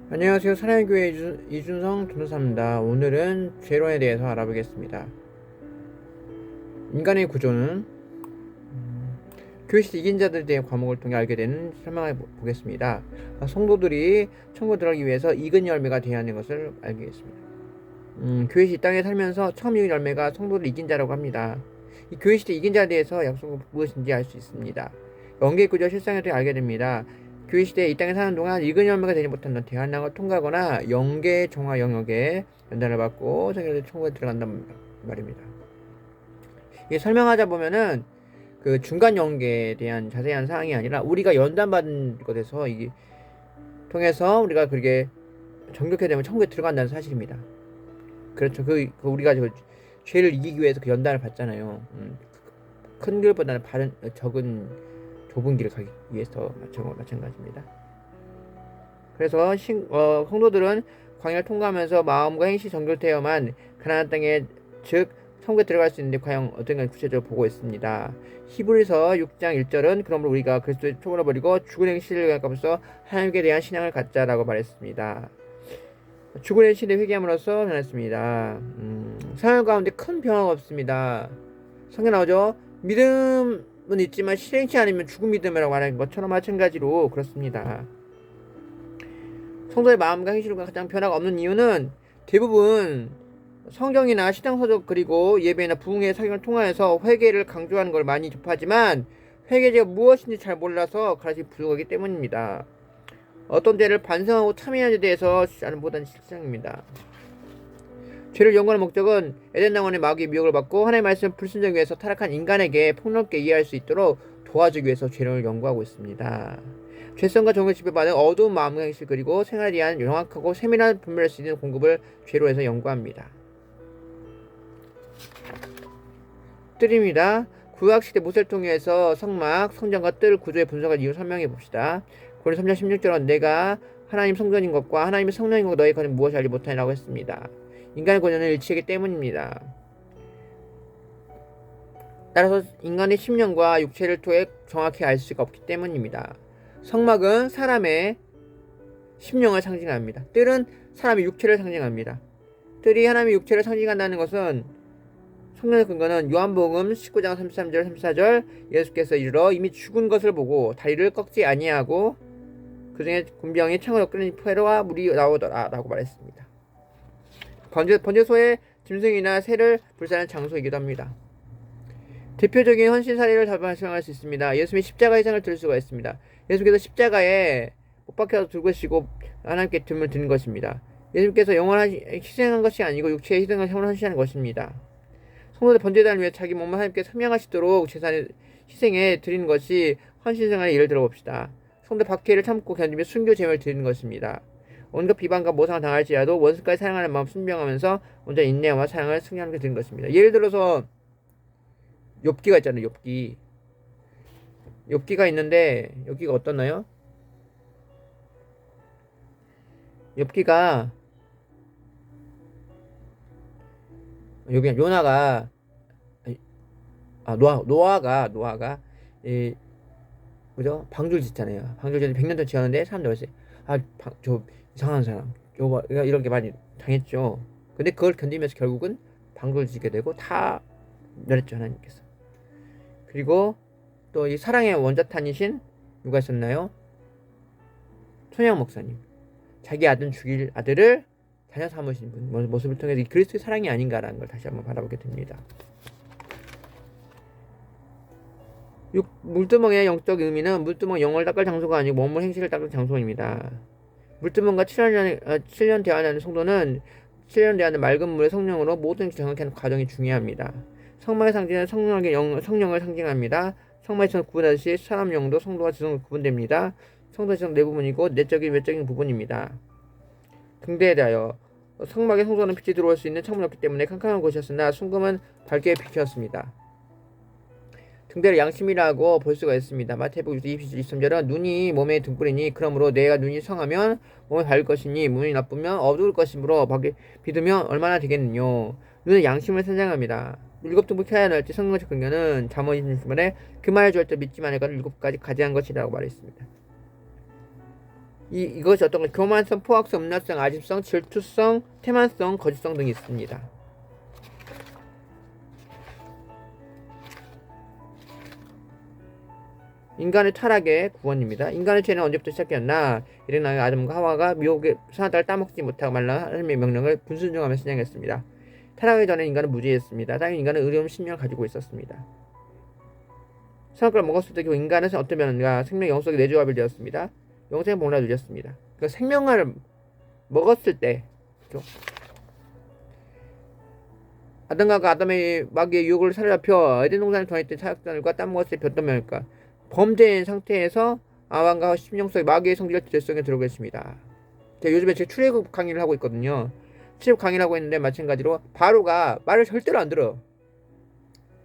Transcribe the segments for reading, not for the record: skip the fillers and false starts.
안녕하세요. 사랑의 교회 이준성 전도사입니다. 오늘은 죄론에 대해서 알아보겠습니다. 인간의 구조는 교회시 이긴 자들에 대한 과목을 통해 알게 되는 설명해 보겠습니다. 성도들이 천국 들어가기 위해서 익은 열매가 되어야 하는 것을 알겠습니다. 교회시 이 땅에 살면서 처음 익은 열매가 성도를 이긴 자라고 합니다. 이 교회시 이긴 자에 대해서 약속은 무엇인지 알 수 있습니다. 영계 구조 실상에 대해 알게 됩니다. 교회 시대에 이 땅에 사는 동안 익은 열매가 되지 못한 대환란을 통과하거나 영계 정화 영역에 연단을 받고 성경의 천국에 들어간단 말입니다. 이게 설명하자 보면은 그 중간 영계에 대한 자세한 사항이 아니라 우리가 연단받은 것에서 이게 통해서 우리가 그렇게 정결케 되면 천국에 들어간다는 사실입니다. 그렇죠. 그 우리가 죄를 이기기 위해서 그 연단을 받잖아요. 큰 길보다는 적은 좁은 길을 가기 위해서 마찬가지입니다. 그래서 성도들은 광야를 통과하면서 마음과 행실이 정결되어야만 가나안 땅에 즉 천국에 들어갈 수 있는데 과연 어떤가 구체적으로 보고 있습니다. 히브리서 6장 1절은 그러므로 우리가 그리스도의 초월을 버리고 죽은 행실을 가감으로써 하나님께 대한 신앙을 갖자라고 말했습니다. 죽은 행실에 회개함으로써 변했습니다. 생활 가운데 큰 변화가 없습니다. 성경 나오죠. 믿음은 있지만 실행치 않으면 죽은 믿음이라고 말하는 것처럼 마찬가지로 그렇습니다. 성도의 마음과 행실과 가장 변화가 없는 이유는 대부분 성경이나 신앙서적 그리고 예배나 부흥의 사경을 통하여서 회개를 강조하는 걸 많이 접하지만 회개제가 무엇인지 잘 몰라서 가르침이 부족하기 때문입니다. 어떤 죄를 반성하고 참여하는 데 대해서 아는 보다는 실상입니다. 죄를 연구하는 목적은 에덴 나원의 마귀의 미혹을 받고 하나님의 말씀을 불순종하기 위해서 타락한 인간에게 폭넓게 이해할 수 있도록 도와주기 위해서 죄를 연구하고 있습니다. 죄성과 정욕에 지배받은 어두운 마음과 행실 그리고 생활에 대한 명확하고 세밀한 분별할 수 있는 공급을 죄로 해서 연구합니다. 뜰입니다. 구약시대 모세를 통해서 성막, 성전과 뜰 구조의 분석을 이유 설명해 봅시다. 고린도 3장 16절은 내가 하나님 성전인 것과 하나님의 성령인 것 너희 가는 무엇이 알지 못하니라고 했습니다. 인간의 권위는 일치하기 때문입니다. 따라서 인간의 심령과 육체를 통해 정확히 알 수가 없기 때문입니다. 성막은 사람의 심령을 상징합니다. 뜰은 사람의 육체를 상징합니다. 뜰이 하나님의 육체를 상징한다는 것은 성경의 근거는 요한복음 19장 33절 34절 예수께서 이르러 이미 죽은 것을 보고 다리를 꺾지 아니하고 그 중에 군병이 창으로 끓는 폐로와 물이 나오더라 라고 말했습니다. 번제소의 짐승이나 새를 불사하는 장소이기도 합니다. 대표적인 헌신 사례를 발견할 수 있습니다. 예수님의 십자가의 상을 들 수가 있습니다. 예수께서 십자가에 못 박혀서 죽으시고 하나님께 춤을 드는 것입니다. 예수님께서 영원한 희생한 것이 아니고 육체의 희생을 헌신하는 것입니다. 성도들 번제단을 위해 자기 몸을 하나님께 섬양하시도록 제사를 희생해 드리는 것이 헌신생활의 예를 들어봅시다. 성도 박해를 참고 견디며 순교 제물을 드리는 것입니다. 온갖 비방과 모상을 당할지라도 원수까지 사랑하는 마음 순병하면서 온전히 인내와 사랑을 승리하는 게 되는 것입니다. 예를 들어서 욥기가 있잖아요. 욥기가 있는데 욥기가 어떻나요? 욥기가 여기 요나가 노아가 그죠? 방주를 짓잖아요. 방주를 짓는데 100년 동안 지었는데 사람들 왔어요. 저 이상한 사람 이런 게 많이 당했죠. 근데 그걸 견디면서 결국은 방주를 짓게 되고 다 멸했죠, 하나님께서. 그리고 또 이 사랑의 원자탄이신 누가 있었나요? 손양 목사님. 자기 아들 죽일 아들을 자녀 삼으신 분 모습을 통해서 이 그리스도의 사랑이 아닌가라는 걸 다시 한번 바라보게 됩니다. 물두멍의 영적 의미는 물두멍 영을 닦을 장소가 아니고 몸물 행실을 닦을 장소입니다. 물두멍과 7년 대화하는 성도는 7년 대화하는 맑은 물의 성령으로 모든 정확히 하는 과정이 중요합니다. 성막의 상징은 성령을 상징합니다. 성막에서 구분하듯이 사람 영도 성도와 지성으로 구분됩니다. 성도 지성 내부분이고 내적인 외적인 부분입니다. 등대에 대하여 성막의 성소는 빛이 들어올 수 있는 창문이 없기 때문에 캄캄한 곳이었으나 순금은 밝게 비켰습니다. 등대를 양심이라고 볼 수가 있습니다. 마태복음 23절은 눈이 몸의 등불이니 그러므로 내가 눈이 성하면 몸이 밝을 것이니 눈이 나쁘면 어두울 것이므로 비두면 얼마나 되겠느뇨. 눈은 양심을 상징합니다. 7등불 켜야 할지 성경적 근거는 잠언 26절에 그 말을 주할 때 믿지 말고 7가지 가지한 것이라고 말했습니다. 이것이 어떤 것? 교만성, 포악성, 음란성, 아집성, 질투성, 태만성, 거짓성 등이 있습니다. 인간의 타락의 구원입니다. 인간의 죄는 언제부터 시작되었나? 이르나의 아담과 하와가 미혹의 선악과를 따먹지 못하고 말라 하나님의 명령을 불순종하며 신앙했습니다. 타락하기 전에 인간은 무지했습니다. 당연히 인간은 의로운 심령을 가지고 있었습니다. 선악과를 먹었을 때 그 인간은 어떤 면인가? 생명 영속의 내조합이 되었습니다. 영생의 복락을 누렸습니다. 그 생명을 먹었을 때, 그렇죠? 아담과 아담의 마귀의 유혹을 사로잡혀 에덴 동산에 전했던 사역자들과 따먹었을 때 어떤 면일까? 범죄인 상태에서 아왕과 심령 속의 마귀의 성질을 죄성에 들어오게 했습니다. 제가 요즘에 제 출애굽 강의를 하고 있거든요. 출애굽 강의를 하고 있는데 마찬가지로 바로가 말을 절대로 안 들어.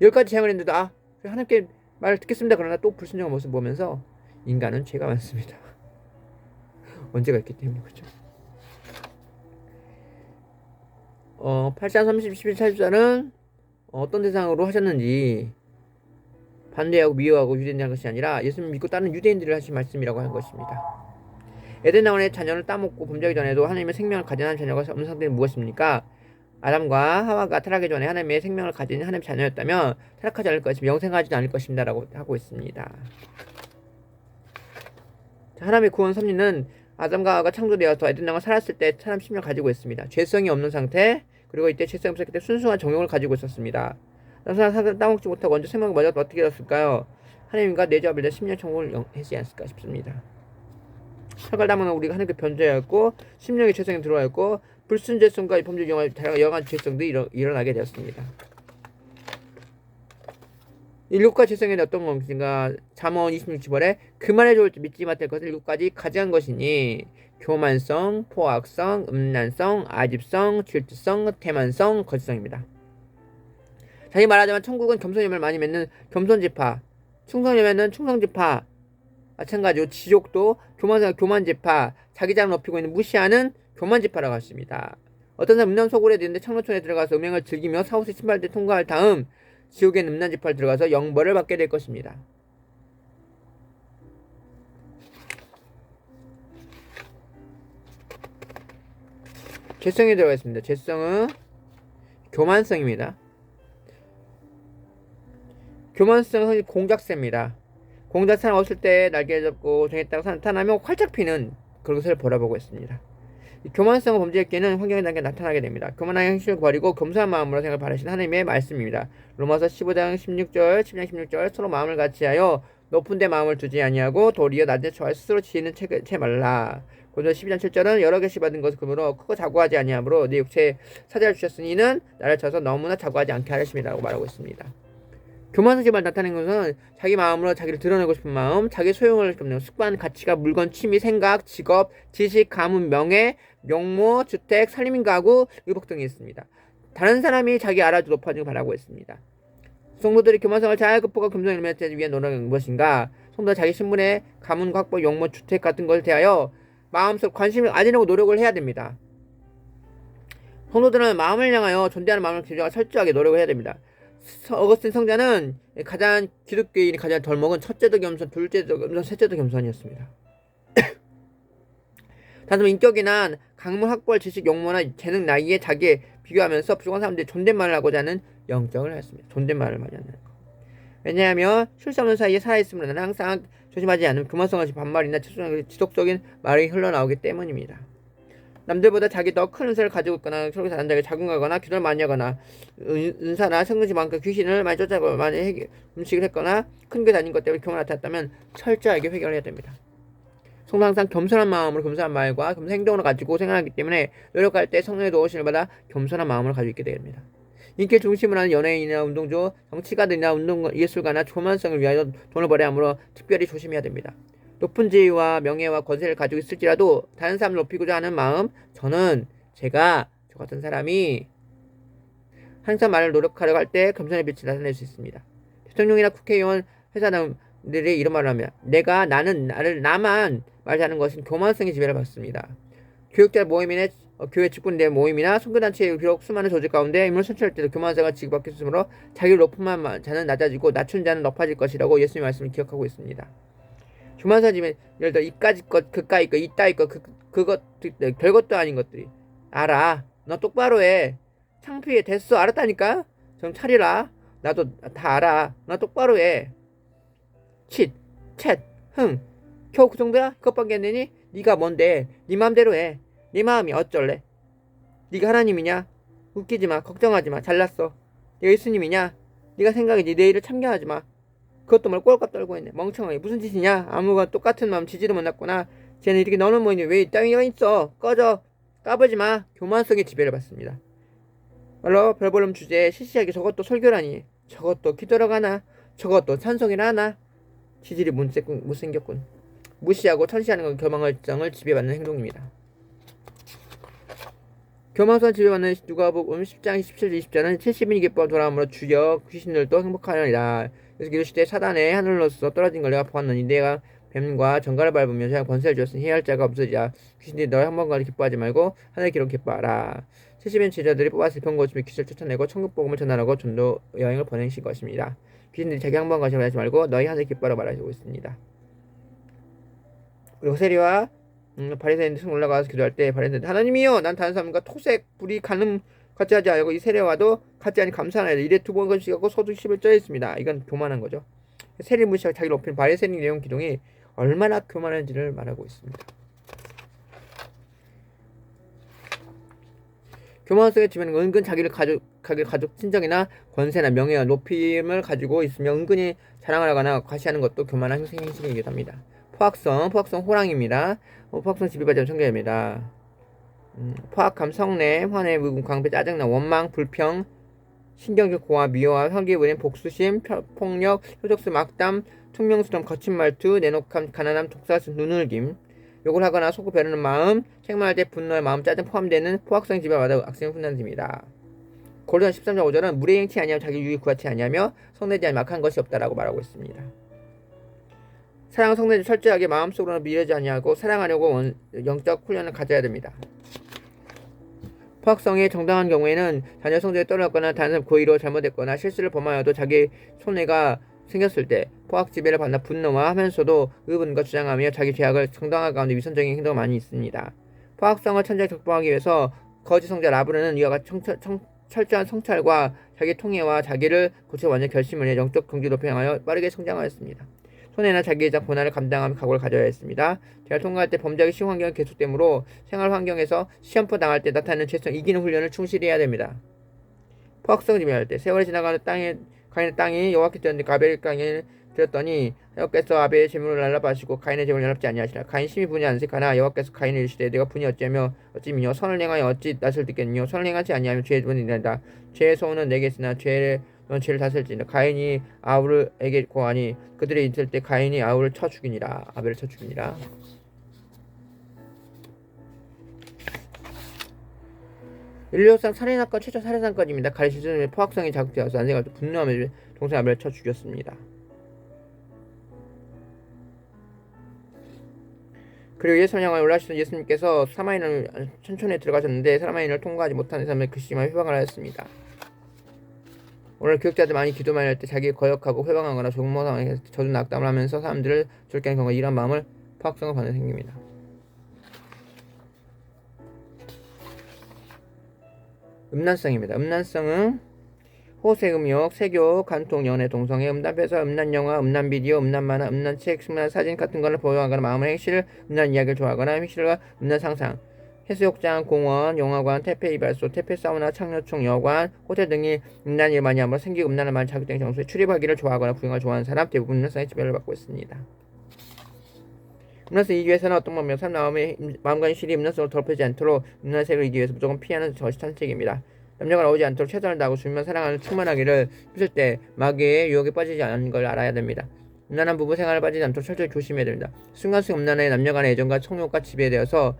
10가지 재앙을 했는데도 하나님께 말을 듣겠습니다. 그러나 또 불순종한 모습을 보면서 인간은 죄가 많습니다. 언제가 있기 때문에 그렇죠. 8장 30, 11, 44는 어떤 대상으로 하셨는지 반대하고 미워하고 유대인을 한 것이 아니라 예수님 믿고 따르는 유대인들을 하신 말씀이라고 한 것입니다. 에덴 나원의 자녀를 따먹고 범죄하기 전에도 하나님의 생명을 가진 한 자녀가 없는 상태는 무엇입니까? 아담과 하와가 타락하기 전에 하나님의 생명을 가진 하나님의 자녀였다면 타락하지 않을 것이며 영생하지도 않을 것입니다 라고 하고 있습니다. 하나님의 구원 섭리는 아담과 하와가 창조되어서 에덴 나원을 살았을 때 사람 심령을 가지고 있습니다. 죄성이 없는 상태, 그리고 이때 죄성이 없었기 때문에 순수한 정욕을 가지고 있었습니다. 사람을 따먹지 못하고 언제 생명을 맞아도 어떻게 되었을까요? 하나님과 내조합을 내 심령 천국을 하지 않았을까 싶습니다. 사과를 따먹는 우리가 하나님께 변제하였고 심령의 죄성이 들어왔고 불순죄성과 범죄 영한 죄성들이 일어나게 되었습니다. 일곱가 죄성이 어떤 것인가? 잠언 26절에 그만에 좋을 때 믿지 못할 것을 7가지 가져간 것이니 교만성, 포악성, 음란성, 아집성, 질투성, 태만성, 거짓성입니다. 자기 말하자면 천국은 겸손임을 많이 맺는 겸손지파, 충성이면은 충성지파, 마찬가지로 지옥도 교만지파, 자기 자를 높이고 있는 무시하는 교만지파라고 했습니다. 어떤 사람 음란 소굴에 있는데 청로촌에 들어가서 음행을 즐기며 사후세 신발대 통과할 다음 지옥의 음란지파를 들어가서 영벌을 받게 될 것입니다. 죄성이 들어가 있습니다. 죄성은 교만성입니다. 교만성은 공작새입니다. 공작새는 어렸을 때 날개를 잡고 정했다고 나타나면 활짝 피는 그것을 바라보고 있습니다. 교만성은 범죄의 깨는 환경의 단계에 나타나게 됩니다. 교만한 행실을 버리고 겸손한 마음으로 생각을 바라시는 하나님의 말씀입니다. 로마서 15장 16절, 10장 16절 서로 마음을 같이하여 높은 데 마음을 두지 아니하고 도리어 낮에 처하 스스로 지혜는 채 말라. 고린도서 12장 7절은 여러 개씩 받은 것을 그러므로 크고 자고하지 아니하므로 네 육체에 사자를 주셨으니 이는 나를 쳐서 너무나 자고하지 않게 하심이라고 말하고 있습니다. 교만성을 나타내는 것은 자기 마음으로 자기를 드러내고 싶은 마음, 자기 소용을 돕는 습관, 가치가, 물건, 취미, 생각, 직업, 지식, 가문, 명예, 명모, 주택, 살림, 가구, 의복 등이 있습니다. 다른 사람이 자기 알아주고 높아지고 바라고 있습니다. 성도들이 교만성을 잘 극복하고 겸손을 맺기 위한 노력은 무엇인가? 성도가 자기 신분의 가문, 확보, 용모, 주택 같은 것에 대하여 마음속 관심을 가지려고 노력을 해야 됩니다. 성도들은 마음을 향하여 존대하는 마음을 기준하고 철저하게 노력을 해야 됩니다. 어거스틴 성자는 가장 기독교인이 가장 덜 먹은 첫째도 겸손, 둘째도 겸손, 셋째도 겸손이었습니다. 단순 인격이나 강물 학벌, 지식, 용모나 재능, 나이에 자기에 비교하면서 부족한 사람들이 존댓말을 하고자 하는 영적을 했습니다. 존댓말을 많이 하는 거. 왜냐하면 쉴 수 없는 사이에 살아있으면 항상 조심하지 않으면 교만성과 반말이나 지속적인 말이 흘러나오기 때문입니다. 남들보다 자기 더 큰 은사를 가지고 있거나 서로 사람들에게 자궁하거나 기도를 많이 하거나 은사나 성금지만큼 귀신을 많이 쫓아가고 많이 음식을 했거나 큰 교회 다닌 것 때문에 교만을 나타났다면 철저하게 회개를 해야 됩니다. 성도 항상 겸손한 마음으로 겸손한 말과 겸손한 행동을 가지고 생활하기 때문에 노력할 때 성령의 도우심을 받아 겸손한 마음을 가지고 있게 됩니다. 인기를 중심으로 하는 연예인이나 운동주, 정치가들이나 예술가나 교만성을 위하여 돈을 벌여야 하므로 특별히 조심해야 됩니다. 높은 지위와 명예와 권세를 가지고 있을지라도 다른 사람을 높이고자 하는 마음, 저 같은 사람이 항상 말을 노력하려고 할 때 겸손의 빛을 나타낼 수 있습니다. 대통령이나 국회의원, 회사들이 이런 말을 하면 나만 말하는 것은 교만성의 지배를 받습니다. 교육자 모임이나 교회 직분대 모임이나 선교단체의 비록 수많은 조직 가운데 인물 선출할 때도 교만성을 지급받기 때문에 자기를 높은 자는 낮아지고 낮춘 자는 높아질 것이라고 예수님의 말씀을 기억하고 있습니다. 교만사 집에 예를 들어 이까지 것 그까이 것 이따위 것 그것 별것도 아닌 것들이 알아. 너 똑바로 해. 창피해. 됐어. 알았다니까. 좀 차리라. 나도 다 알아. 너 똑바로 해. 칫, 챗, 흥. 겨우 그 정도야? 그것밖에 안 되니? 네가 뭔데? 네 마음대로 해. 네 마음이 어쩔래? 네가 하나님이냐? 웃기지 마. 걱정하지 마. 잘났어. 네가 예수님이냐? 네가 생각해. 네 내일을 참견하지 마. 그것도 뭘 꼴값 떨고 있네. 멍청하게. 무슨 짓이냐? 아무가 똑같은 마음 지지를 못났구나. 쟤는 이렇게 너는 뭐니? 왜 이 땅에 있어? 꺼져. 까불지 마. 교만성의 지배를 받습니다. 말로 별볼름 주제에 시시하게 저것도 설교라니. 저것도 기도라고 하나. 저것도 찬송이라 하나. 지질이 못생겼군. 무시하고 천시하는 건 교만성을 지배받는 행동입니다. 교만성 지배받는 누가복음 10장 17절 20절은 70인이 기뻐 돌아오므로 주여 귀신들도 행복하느니라. 그래서 이르시되 사단의 하늘로서 떨어진 걸 내가 보았느니 내가 뱀과 정갈을 밟으며 제가 권세를 주었으니 해할 자가 없으리라. 귀신들이 너의 한 번과도 기뻐하지 말고 하늘의 기록 기뻐하라. 70인 제자들이 뽑았을 병 고치며 귀신을 쫓아내고 천국 복음을 전하라고 전도 여행을 보내신 것입니다. 귀신들이 자기 한 번 가시고 하지 말고 너희 하늘 기뻐하라 말하시고 있습니다. 그리고 세리와 바리새인들이 층 올라가서 기도할 때 바리새인들 하나님이여 난 다른 사람과 토색 불이 가늠 같이 하지 않고 이 세례와도 같지 않니 감사하나이다. 이래 두 번 건식하고 소득 10을 쪄있습니다. 이건 교만한 거죠. 세리 무시하고 자기를 높인 바리새인 내용 기동이 얼마나 교만한지를 말하고 있습니다. 교만 속에 지면 은근 자기를 가족 친정이나 권세나 명예와 높임을 가지고 있으며 은근히 자랑을 하거나 과시하는 것도 교만한 행실이기도 합니다. 포악성 호랑이입니다. 포악성 지배받은 청결입니다. 포악함, 성내, 화내, 의금, 광배, 짜증나, 원망, 불평, 신경질 고와, 미워와 혈기부린 복수심, 폭력, 효적수, 막담, 퉁명스러움, 거친 말투, 내놓감, 가난함, 독사심, 눈을김, 욕을 하거나 속고 배르는 마음, 책망할 때 분노의 마음, 짜증 포함되는 포악성 지배받아 악성이 훈련됩니다. 고린도서 13장 5절은 물의 행치 아니하며 자기 유익 구하지 아니하며 성내지 아니하며 악한 것이 없다라고 말하고 있습니다. 사랑은 성내지 철저하게 마음속으로는 미루지 아니하고 사랑하려고 영적 훈련을 가져야 됩니다. 포악성이 정당한 경우에는 자녀 성적에 떨어졌거나 다른 사람 고의로 잘못했거나 실수를 범하여도 자기 손해가 생겼을 때 포악 지배를 받나 분노와 하면서도 의분과 주장하며 자기 죄악을 정당화 가운데 위선적인 행동이 많이 있습니다. 포악성을 천천히 극복하기 위해서 거짓 성자 라브르는 이와 같이 철저한 성찰과 자기 통해와 자기를 고쳐 완전 결심을 해 영적 경지 높이 향하여 빠르게 성장하였습니다. 손해나 자기의 고난을 감당하며 각오를 가져야 했습니다. 대학을 통과할 때 범죄하기 쉬운 환경이 계속되므로 생활 환경에서 시험포 당할 때 나타나는 죄성 이기는 훈련을 충실히 해야 됩니다. 포악성을 지배할 때 세월이 지나가는 가인의 땅이 여호와께 드렸는데 아벨의 땅에 드렸더니 여호와께서 아벨의 재물을 날라바시고 가인의 재물을 연합지 아니하시라. 가인 심히 분이 안색하나 여호와께서 가인을 이르시되 내가 분이 어찌미뇨 선을 행하여 어찌 낯을 듣겠느뇨 선을 행하지 아니하면 죄의 분이 이란다. 죄의 소원은 내게 있으나 넌 죄를 다스릴지니라. 가인이 아울에게 고하니 그들이 있을 때 가인이 아울을 쳐 죽이니라. 아벨을 쳐 죽이니라. 인류역상 살인사건 최초 살인사건입니다. 가인 시즌의 포악성이 자극되어서 안생할 때 분노하며 동생 아벨을 쳐 죽였습니다. 그리고 예수님을 향하여 올라가시던 예수님께서 사마리아인을 천촌에 들어가셨는데 사마리아인을 통과하지 못하는 사람을 그 심한 회방을 하였습니다. 오늘 교육자들 많이 기도 많이 할 때 자기 거역하고 회방하거나 종모 상황에서 젖은 낙담을 하면서 사람들을 죽게 하는 경우가 이런 마음을 포악성을 받는 생깁니다. 음란성입니다. 음란성은 호색, 음욕, 색욕, 간통, 연애, 동성애, 음란배서, 음란영화, 음란비디오, 음란만화, 음란책, 음란사진 같은 것을 보유하거나 마음의 행실을 음란 이야기를 좋아하거나 행실과 음란상상, 해수욕장, 공원, 영화관, 퇴폐 이발소, 퇴폐 사우나, 창녀총, 여관, 호텔 등이 음란 일 많이 하므로 생기고 음란을 많이 자극되는 장소에 출입하기를 좋아하거나 구경을 좋아하는 사람 대부분 음란성의 지배를 받고 있습니다. 음란성 이기 위해서는 어떤 방면 사람 마음과 행실이 음란성으로 더럽혀지지 않도록 음란의 색을 이기 위해서 무조건 피하는 것이 천책입니다. 남녀가 나오지 않도록 최선을 다하고 주님만 사랑하는 충만하기를 빌 때 마귀의 유혹에 빠지지 않는 걸 알아야 됩니다. 음란한 부부 생활에 빠지지 않도록 철저히 조심해야 됩니다. 순간순간 음란의 남녀 간의 애정과 성욕과 지배되어서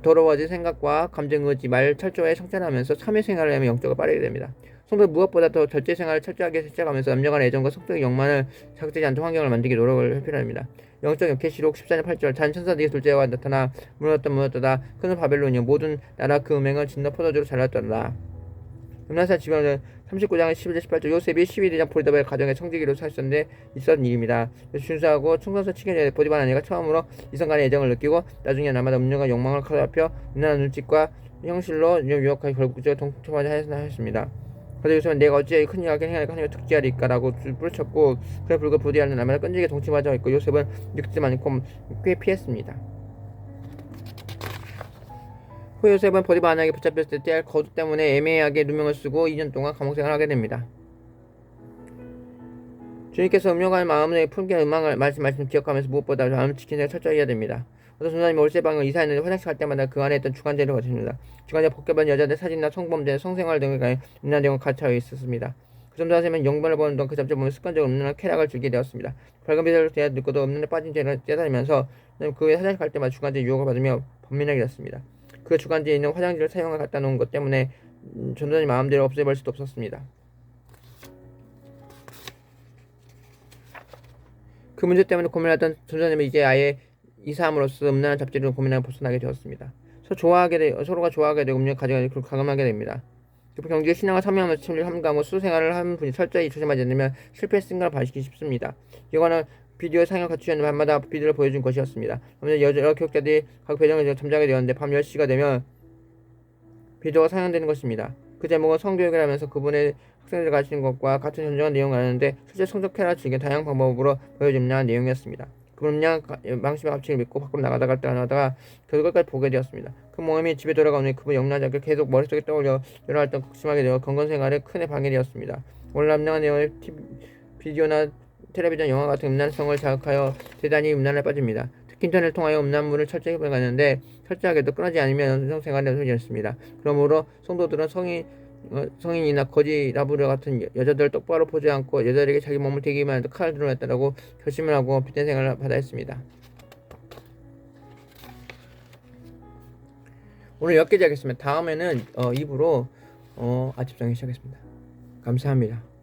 더러워진 생각과 감정, 의지, 말, 철저하게 성찰하면서 참회 생활을 하면 영적으로 빠르게 됩니다. 성도 무엇보다 더 절제 생활을 철저하게 실천하면서 남녀 간의 애정과 성적인 욕망을 자극되지 않도록 환경을 만들기 노력을 필요합니다. 영적 역회시록 14장 8절 단 천사들이 둘째와 나타나 무너졌다 큰 바벨론이여 모든 나라 그 음행을 진노 포도주로 잘랐더라. 음란사 지금 39장 11절 18절 요셉이 12대장 보디바의 가정의 청지기로 사셨는데 있었던 일입니다. 준수하고 충성스러운 친견자 보디바는 아내가 처음으로 이성간의 애정을 느끼고 나중에 날마다 음료가 욕망을 커다랗혀 음란한 눈짓과 형실로 유혹하여 결국적으로 동침하자 하였습니다. 그래서 요셉은 내가 어찌 큰일을 하게 행하니까 하나님을 특지하리까라고 뿌리쳤고 그래 불과 부디하는 날마다 끈질게 동침하자 했고 요셉은 늙지 않고 꽤 피했습니다. 후 요셉은 보디바 아내에게 붙잡혔을 때 거두 때문에 애매하게 누명을 쓰고 2년 동안 감옥생활을 하게 됩니다. 주님께서 음욕할 마음을 품게 음악을 말씀 기억하면서 무엇보다 마음을 지키는 데 철저히 해야 됩니다. 어떤 전사님이 월세방을 이사했는데 화장실 갈 때마다 그 안에 있던 주간제를 거칩니다. 주간제 벗겨본 여자들 사진이나 성범죄, 성생활 등을 가해 음란한 내용을 가차여 있었습니다. 그 전사님은 영변을 보는 동안 그 잡지 보면 습관적으로 음란한 쾌락을 즐기게 되었습니다. 밝은 빛을 대야 듣고도 음란에 빠진 죄를 떼다니면서 그 외에 화장실 갈 때마다 주간제 유혹을 받으며 범민하게 되었습니다. 그 주간지에 있는 화장지를 사용을 갖다 놓은 것 때문에 전사님 마음대로 없애버릴 수도 없었습니다. 그 문제 때문에 고민하던 전사님은 이제 아예 이사함으로써 음란한 잡지를 고민하고 벗어나게 되었습니다. 서로가 좋아하게 되고 음욕 가져가게 가감하게 됩니다. 경주에 신앙을 사명하면서 침례를 함가하고 수생활을 하는 분이 철저히 조심하지 않으면 실패했은 걸 봐주기 쉽습니다. 이거는 비디오 상영 갖추는 밤마다 비디오를 보여준 것이었습니다. 여러 교육자들이 각 배정을 잠자게 되었는데 밤 10시가 되면 비디오가 상영되는 것입니다. 그 제목은 성교육을 하면서 그분의 학생들이 가르치는 것과 같은 현저한 내용을 아는데 실제 성적 쾌락을 즐기는 다양한 방법으로 보여주는 내용이었습니다. 그분은 망심의 가치를 믿고 밖으로 나가다가 결국까지 보게 되었습니다. 그 모험이 집에 돌아가오니 그분 영란하게 계속 머릿속에 떠올려 여러 활동 극심하게 되어 건강생활에 큰 방해가 되었습니다. 오늘 남량한 내용의 비디오나 텔레비전, 영화 같은 음란성을 자극하여 대단히 음란에 빠집니다. 특히 인터넷을 통하여 음란물을 철저히 발견하는데 철저하게도 끊어지지 않으면 성생활에 소진했습니다. 그러므로 성도들은 성인이나 거지 라브르 같은 여자들 똑바로 보지 않고 여자들에게 자기 몸을 대기만 해도 칼을 드러냈다라고 결심을 하고 빛된 생활을 받아 했습니다. 오늘 여기까지 하겠습니다. 다음에는 2부로 아침상에 시작하겠습니다. 감사합니다.